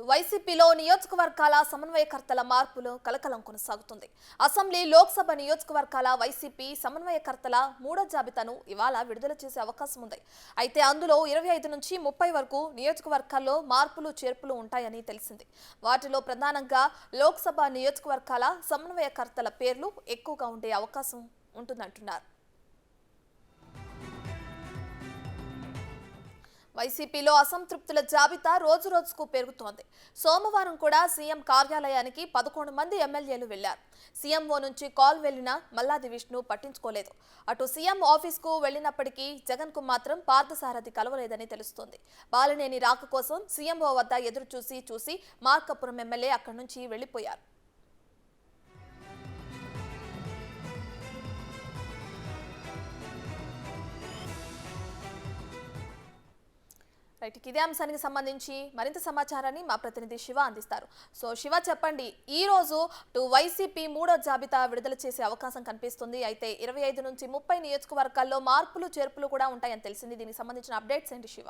వైసీపీలో నియోజకవర్గాల సమన్వయకర్తల మార్పులో కలకలం కొనసాగుతుంది. అసెంబ్లీ, లోక్సభ నియోజకవర్గాల వైసీపీ సమన్వయకర్తల మూడో జాబితాను ఇవాళ విడుదల చేసే అవకాశం ఉంది. అయితే అందులో 25 నుంచి 30 వరకు నియోజకవర్గాల్లో మార్పులు చేర్పులు ఉంటాయని తెలిసింది. వాటిలో ప్రధానంగా లోక్సభ నియోజకవర్గాల సమన్వయకర్తల పేర్లు ఎక్కువగా ఉండే అవకాశం ఉంటుందంటున్నారు. వైసీపీలో అసంతృప్తుల జాబితా రోజురోజుకు పెరుగుతోంది. సోమవారం కూడా సీఎం కార్యాలయానికి 11 మంది ఎమ్మెల్యేలు వెళ్లారు. సీఎంఓ నుంచి కాల్ వెళ్లినా మల్లాది విష్ణు పట్టించుకోలేదు. అటు సీఎం ఆఫీస్కు వెళ్లినప్పటికీ జగన్ కు మాత్రం పార్థసారథి కలవలేదని తెలుస్తోంది. బాలినేని రాక కోసం సీఎంఓ వద్ద ఎదురు చూసి మార్కాపురం ఎమ్మెల్యే అక్కడి నుంచి వెళ్లిపోయారు. ఇదే అంశానికి సంబంధించి మరింత సమాచారాన్ని మా ప్రతినిధి శివ అందిస్తారు. సో శివ, చెప్పండి, ఈ రోజు వైసీపీ మూడో జాబితా విడుదల చేసే అవకాశం కనిపిస్తుంది. అయితే 25 నుంచి 30 నియోజకవర్గాల్లో మార్పులు చేర్పులు కూడా ఉంటాయని తెలిసింది. దీనికి సంబంధించిన అప్డేట్స్ ఏంటి శివ?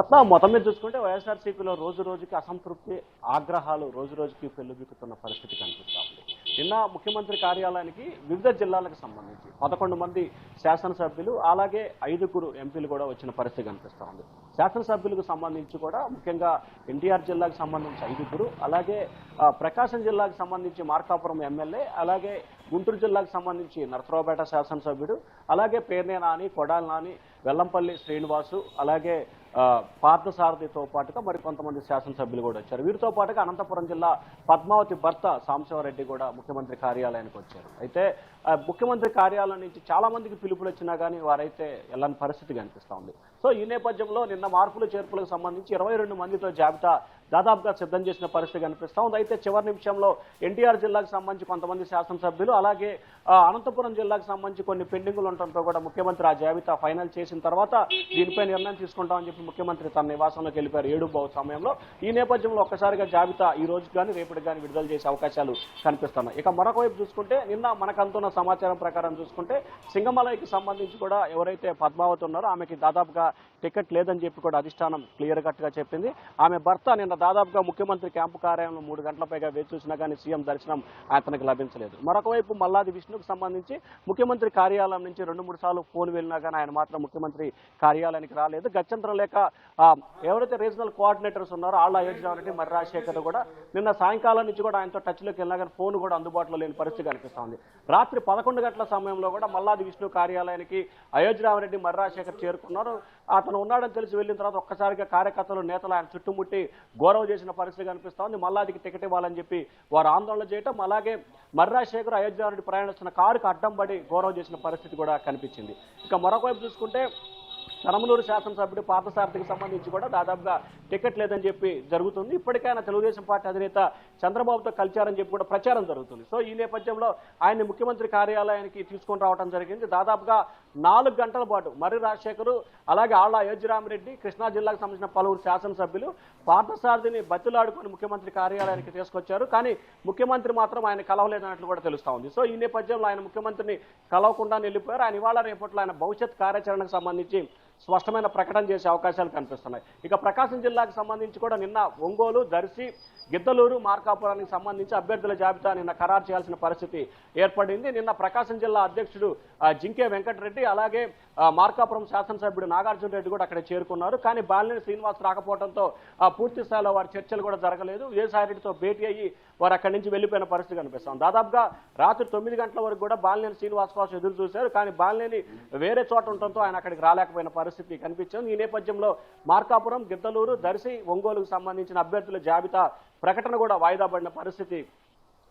అట్లా మొత్తం మీద చూసుకుంటే వైఎస్ఆర్సీపీలో రోజు రోజుకి అసంతృప్తి, ఆగ్రహాలు రోజు రోజుకి పెళ్లిబిక్కుతున్న పరిస్థితి కనిపిస్తూ ఉంది. నిన్న ముఖ్యమంత్రి కార్యాలయానికి వివిధ జిల్లాలకు సంబంధించి 11 మంది శాసనసభ్యులు, అలాగే 5 ఎంపీలు కూడా వచ్చిన పరిస్థితి కనిపిస్తూ ఉంది. శాసనసభ్యులకు సంబంధించి కూడా ముఖ్యంగా ఎన్టీఆర్ జిల్లాకు సంబంధించి 5, అలాగే ప్రకాశం జిల్లాకు సంబంధించి మార్కాపురం ఎమ్మెల్యే, అలాగే గుంటూరు జిల్లాకు సంబంధించి నరసరావుపేట శాసనసభ్యుడు, అలాగే పేర్నే నాని, కొడాలి నాని, వెల్లంపల్లి శ్రీనివాసు, అలాగే పార్థసారథితో పాటుగా మరి కొంతమంది శాసనసభ్యులు కూడా వచ్చారు. వీరితో పాటుగా అనంతపురం జిల్లా పద్మావతి భర్త సాంబశివరెడ్డి కూడా ముఖ్యమంత్రి కార్యాలయానికి వచ్చారు. అయితే ముఖ్యమంత్రి కార్యాలయం నుంచి చాలా మందికి పిలుపులు వచ్చినా కానీ వారైతే వెళ్ళని పరిస్థితి కనిపిస్తూ ఉంది. సో ఈ నేపథ్యంలో నిన్న మార్పులు చేర్పులకు సంబంధించి 22 మందితో జాబితా దాదాపుగా సిద్ధం చేసిన పరిస్థితి కనిపిస్తూ ఉంది. అయితే చివరి నిమిషంలో ఎన్టీఆర్ జిల్లాకు సంబంధించి కొంతమంది శాసనసభ్యులు, అలాగే అనంతపురం జిల్లాకు సంబంధించి కొన్ని పెండింగులు ఉండటంతో కూడా ముఖ్యమంత్రి ఆ జాబితా ఫైనల్ చేసిన తర్వాత దీనిపై నిర్ణయం తీసుకుంటామని చెప్పి ముఖ్యమంత్రి తన నివాసంలోకి వెళ్ళిపోయారు 7 సమయంలో. ఈ నేపథ్యంలో ఒక్కసారిగా జాబితా ఈ రోజు కానీ రేపటికి కానీ విడుదల చేసే అవకాశాలు కనిపిస్తున్నాయి. ఇక మరొక వైపు చూసుకుంటే నిన్న మనకంతున్న సమాచారం ప్రకారం చూసుకుంటే సింగమలైకి సంబంధించి కూడా ఎవరైతే పద్మావతి ఉన్నారో ఆమెకి దాదాపుగా టికెట్ లేదని చెప్పి కూడా అధిష్టానం క్లియర్ కట్ గా చెప్పింది. ఆమె భర్త నిన్న దాదాపుగా ముఖ్యమంత్రి క్యాంపు కార్యాలయంలో 3 గంటల పైగా వేచి చూసినా కానీ సీఎం దర్శనం అతనికి లభించలేదు. మరొక వైపు మల్లాది విష్ణుకు సంబంధించి ముఖ్యమంత్రి కార్యాలయం నుంచి 2-3 సార్లు ఫోన్ వెళ్ళినా కానీ ఆయన మాత్రం ముఖ్యమంత్రి కార్యాలయానికి రాలేదు. గత్యంతరం లేక ఎవరైతే రీజనల్ కోఆర్డినేటర్స్ ఉన్నారో ఆళ్ళ అయోధ్య మర్రి రాజశేఖర్ కూడా నిన్న సాయంకాలం నుంచి కూడా ఆయనతో టచ్లోకి వెళ్ళినా కానీ ఫోన్ కూడా అందుబాటులో లేని పరిస్థితి కనిపిస్తోంది. రాత్రి 11 గంటల సమయంలో కూడా మల్లాది విష్ణు కార్యాలయానికి అయోధ్య మర్రి రాజశేఖర్ చేరుకున్నారు. అతను ఉన్నాడని తెలిసి వెళ్ళిన తర్వాత ఒక్కసారిగా కార్యకర్తలు, నేతలు ఆయన చుట్టుముట్టి గౌరవ చేసిన పరిస్థితి కనిపిస్తోంది. మల్లాదికి టికెట్ ఇవ్వాలని చెప్పి వారు ఆందోళన చేయటం, అలాగే మర్రి రాజశేఖర్ అయోధ్య ప్రయాణిస్తున్న కారుకు అడ్డం పడి గౌరవ చేసిన పరిస్థితి కూడా కనిపించింది. ఇక మరొక వైపు చూసుకుంటే కనమలూరు శాసనసభ్యుడు పార్థసారథికి సంబంధించి కూడా దాదాపుగా టికెట్ లేదని చెప్పి జరుగుతుంది. ఇప్పటికైనా తెలుగుదేశం పార్టీ అధినేత చంద్రబాబుతో కలిచారని చెప్పి కూడా ప్రచారం జరుగుతుంది. సో ఈ నేపథ్యంలో ఆయన్ని ముఖ్యమంత్రి కార్యాలయానికి తీసుకొని రావడం జరిగింది. దాదాపుగా 4 గంటల పాటు మర్రి రాజశేఖర్, అలాగే ఆళ్ళ అయోధ్యరామిరెడ్డి, కృష్ణా జిల్లాకు సంబంధించిన పలువురు శాసనసభ్యులు పార్థసారథిని బతిలాడుకొని ముఖ్యమంత్రి కార్యాలయానికి తీసుకొచ్చారు. కానీ ముఖ్యమంత్రి మాత్రం ఆయన కలవలేదన్నట్లు కూడా తెలుస్తా ఉంది. సో ఈ నేపథ్యంలో ఆయన ముఖ్యమంత్రిని కలవకుండా వెళ్ళిపోయారు. ఆయన ఇవాళ రేపట్లో ఆయన భవిష్యత్ కార్యాచరణకు సంబంధించి స్పష్టమైన ప్రకటన చేసే అవకాశాలు కనిపిస్తున్నాయి. ఇక ప్రకాశం జిల్లాకు సంబంధించి కూడా నిన్న ఒంగోలు, దర్శి, గిద్దలూరు, మార్కాపురానికి సంబంధించి అభ్యర్థుల జాబితా నిన్న ఖరారు చేయాల్సిన పరిస్థితి ఏర్పడింది. నిన్న ప్రకాశం జిల్లా అధ్యక్షుడు జింకే వెంకటరెడ్డి, అలాగే మార్కాపురం శాసనసభ్యుడు నాగార్జున రెడ్డి కూడా అక్కడ చేరుకున్నారు. కానీ బాలినేని శ్రీనివాస్ రాకపోవడంతో పూర్తి స్థాయిలో వారి చర్చలు కూడా జరగలేదు. విజయసాయిరెడ్డితో భేటీ అయ్యి వారు అక్కడి నుంచి వెళ్లిపోయిన పరిస్థితి కనిపిస్తాం. దాదాపుగా రాత్రి 9 గంటల వరకు కూడా బాలినేని శ్రీనివాస్ కోసం ఎదురు చూశారు. కానీ బాలినేని వేరే చోట ఉండటంతో ఆయన అక్కడికి రాలేకపోయిన పరిస్థితి కనిపించింది. ఈ నేపథ్యంలో మార్కాపురం, గిద్దలూరు, దర్శి, ఒంగోలుకు సంబంధించిన అభ్యర్థుల జాబితా ప్రకటన కూడా వాయిదా పడిన పరిస్థితి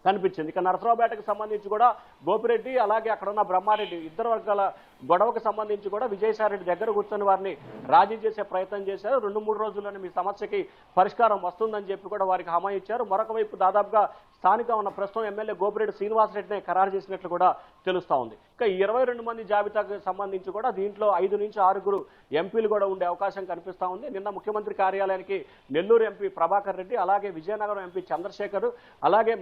కనిపించింది. ఇక నరసరావుపేటకు సంబంధించి కూడా గోపిరెడ్డి, అలాగే అక్కడ ఉన్న బ్రహ్మారెడ్డి ఇద్దరు వర్గాల గొడవకు సంబంధించి కూడా విజయసాయిరెడ్డి దగ్గర కూర్చొని వారిని రాజీ చేసే ప్రయత్నం చేశారు. 2-3 రోజుల్లోనే మీ సమస్యకి పరిష్కారం వస్తుందని చెప్పి కూడా వారికి హామీ ఇచ్చారు. మరొక వైపు దాదాపుగా స్థానికంగా ఉన్న ప్రస్తుతం ఎమ్మెల్యే గోపిరెడ్డి శ్రీనివాసరెడ్డిని ఖరారు చేసినట్లు కూడా తెలుస్తా ఉంది. ఇక 22 మంది జాబితాకు సంబంధించి కూడా దీంట్లో 5 నుంచి 6 ఎంపీలు కూడా ఉండే అవకాశం కనిపిస్తా ఉంది. నిన్న ముఖ్యమంత్రి కార్యాలయానికి నెల్లూరు ఎంపీ ప్రభాకర్ రెడ్డి, అలాగే విజయనగరం ఎంపీ చంద్రశేఖర్, అలాగే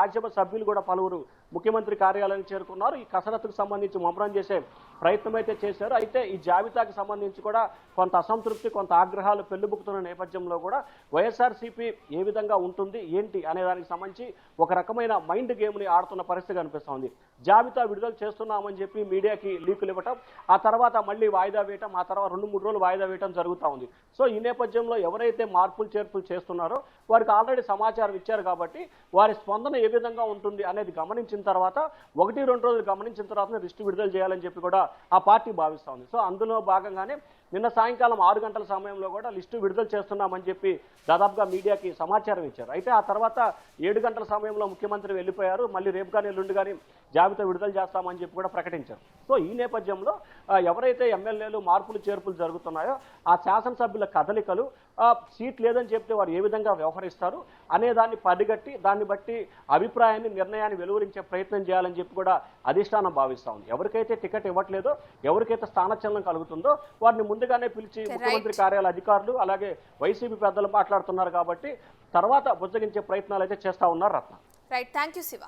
రాజ్యసభ సభ్యులు కూడా పలువురు ముఖ్యమంత్రి కార్యాలయానికి చేరుకున్నారు. ఈ కసరత్తుకు సంబంధించి ముమ్మరం చేసే ప్రయత్నం అయితే చేశారు. అయితే ఈ జాబితాకి సంబంధించి కూడా కొంత అసంతృప్తి, కొంత ఆగ్రహాలు పెళ్లిబుకుతున్న నేపథ్యంలో కూడా వైఎస్ఆర్సీపీ ఏ విధంగా ఉంటుంది ఏంటి అనే దానికి సంబంధించి ఒక రకమైన మైండ్ గేమ్ని ఆడుతున్న పరిస్థితి కనిపిస్తోంది. జాబితా విడుదల చేస్తున్నామని చెప్పి మీడియాకి లీకులు ఇవ్వటం, ఆ తర్వాత మళ్ళీ వాయిదా వేయటం, ఆ తర్వాత 2-3 రోజులు వాయిదా వేయటం జరుగుతూ ఉంది. సో ఈ నేపథ్యంలో ఎవరైతే మార్పులు చేర్పులు చేస్తున్నారో వారికి ఆల్రెడీ సమాచారం ఇచ్చారు కాబట్టి వారి స్పందన ఏ విధంగా ఉంటుంది అనేది గమనించిన తర్వాత 1-2 రోజులు గమనించిన తర్వాత లిస్టు విడుదల చేయాలని చెప్పి కూడా ఆ పార్టీ భావిస్తూ ఉంది. సో అందులో భాగంగానే నిన్న సాయంకాలం 6 గంటల సమయంలో కూడా లిస్టు విడుదల చేస్తున్నామని చెప్పి దాదాపుగా మీడియాకి సమాచారం ఇచ్చారు. అయితే ఆ తర్వాత 7 గంటల సమయంలో ముఖ్యమంత్రి వెళ్ళిపోయారు. మళ్ళీ రేపు కానీ ఎల్లుండి కానీ జాబితా విడుదల చేస్తామని చెప్పి కూడా ప్రకటించారు. సో ఈ నేపథ్యంలో ఎవరైతే ఎమ్మెల్యేలు మార్పులు చేర్పులు జరుగుతున్నాయో ఆ శాసనసభ్యుల కదలికలు, సీట్ లేదని చెప్తే వారు ఏ విధంగా వ్యవహరిస్తారు అనే దాన్ని పడిగట్టి దాన్ని బట్టి అభిప్రాయాన్ని, నిర్ణయాన్ని వెలువరించే ప్రయత్నం చేయాలని చెప్పి కూడా అధిష్టానం భావిస్తూ ఉంది. ఎవరికైతే టికెట్ ఇవ్వట్లేదో, ఎవరికైతే స్థానచలనం కలుగుతుందో వారిని ముందుగానే పిలిచి ముఖ్యమంత్రి కార్యాలయ అధికారులు అలాగే వైసీపీ పెద్దలు మాట్లాడుతున్నారు కాబట్టి తర్వాత బుజ్జగించే ప్రయత్నాలు అయితే చేస్తా ఉన్నారు Ratna. Right, thank you Shiva.